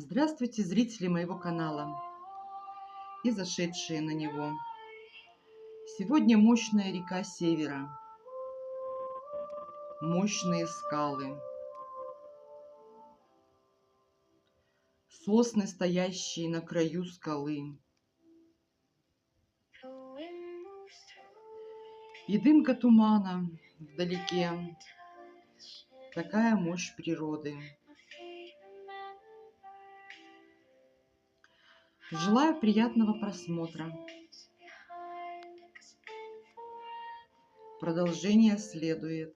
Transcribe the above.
Здравствуйте, зрители моего канала и зашедшие на него. Сегодня мощная река Севера, мощные скалы, сосны, стоящие на краю скалы, и дымка тумана вдалеке. Такая мощь природы. Желаю приятного просмотра. Продолжение следует.